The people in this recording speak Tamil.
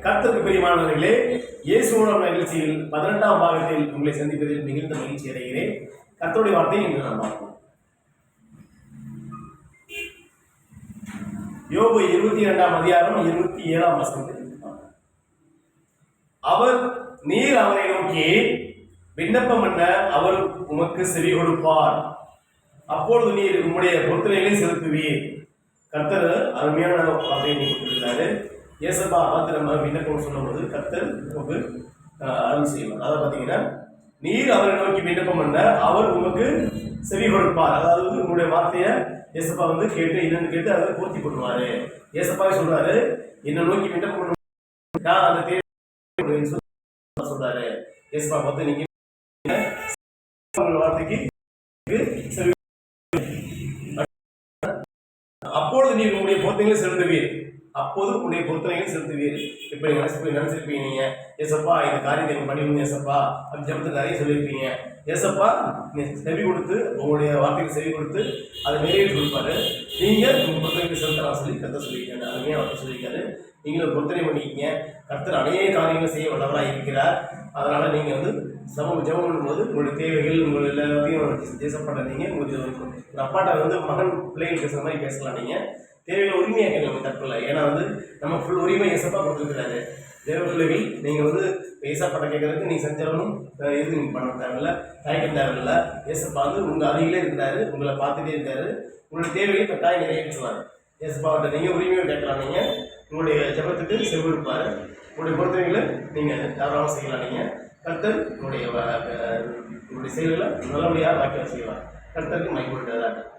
கர்த்தருக்கு பிரியமானவர்களே, இயேசுவோட நிகழ்ச்சியில் 18ஆம் பாகத்தில் உங்களை சந்திப்பதில் மிகுந்த மகிழ்ச்சி அடைகிறேன். கர்த்தருடைய வார்த்தையை இன்று நாம் பார்ப்போம். யோபு 22ஆம் அதிகாரம் 27ஆம் வசனத்தில் அவர் நீர் அவரை நோக்கி விண்ணப்பம் பண்ண அவர் உமக்கு செவி கொடுப்பார், அப்பொழுது நீர் உம்முடைய பொருத்தனைகளை செலுத்துவீர். கர்த்தர் அருமையான வார்த்தையை கொடுத்திருக்கிறாரு. ஏசப்பா பார்த்து நம்ம விண்ணப்பம் சொல்லும்போது கர்த்தர் நமக்கு அருள் செய்வார். அதை பார்த்தீங்கன்னா நீர் அவரை நோக்கி விண்ணப்பம் பண்ண அவர் உமக்கு செவி கொடுப்பார். அதாவது உங்களுடைய வார்த்தையை ஏசப்பா கேட்டு என்னன்னு கேட்டு அதை பூர்த்தி பண்ணுவாரு. ஏசப்பாவே சொல்றாரு, என்னை நோக்கி விண்ணப்பம் பண்ண அந்த தேவை சொல்றாரு. ஏசப்பா பார்த்து நீங்க வார்த்தைக்கு அப்பொழுது நீ உங்களுடைய பொருத்தங்களை செலுத்துவீர். அப்போது உங்களுடைய பொருத்தனைகளை செலுத்துவீர். இப்படி நினைச்சிருப்பீங்க, நீங்க ஏசப்பா இந்த காரியத்தை பண்ணிவிடுங்க ஏசப்பா அப்படி ஜபத்தில் நிறைய சொல்லியிருப்பீங்க. ஏசப்பா நீ செவி கொடுத்து உங்களுடைய வார்த்தைக்கு செவி கொடுத்து அதை நிறைவேற்றி கொடுப்பாரு. நீங்க உங்க பொருத்தனைகளை செலுத்தலாம் சொல்லி கர்த்தர் சொல்லியிருக்காரு. அருமையா அவர் சொல்லியிருக்காரு. நீங்களும் பொருத்தனை பண்ணிக்கிங்க. கர்த்தர் அநேக காரியங்களை செய்ய வல்லவராக இருக்கிறார். அதனால நீங்க ஜெபம் பண்ணும்போது உங்களுடைய தேவைகள் உங்கள் எல்லாத்தையும் தேசப்பட்ட நீங்க உங்களுக்கு அப்பாட்ட மகன் பிள்ளைகள் பேசுற மாதிரி பேசலாம். நீங்க தேவைகளை உரிமையாக கேட்கலாம், தப்பு இல்லை. ஏன்னா நம்ம ஃபுல் உரிமை ஏசப்பா கொடுத்துருக்கிறாரு. தேவ பிள்ளைகள் நீங்க ஏசப்பாட்ட கேட்கறதுக்கு நீங்க செஞ்சிடணும், எது நீங்க பண்ண தேவையில்லை, தயக்கம் தேவையில்லை. ஏசப்பா உங்க அருகிலே இருக்கிறாரு, உங்களை பார்த்துட்டே இருக்காரு. உங்களுடைய தேவையை கட்டாயம் நிறைவேற்றுவார். ஏசப்பாட்ட நீங்க உரிமையை கேட்கலாம். நீங்க உங்களுடைய ஜபத்துக்கு செவி கொடுப்பாரு. உங்களுடைய பொறுத்தவரைகளை நீங்க தவறாமல் செய்யலாம். நீங்க கர்த்தர் உங்களுடைய செயல்களை நல்லபடியாக வாக்கியம் செய்வார். கர்த்தருக்கு மைக் கொடுத்ததாக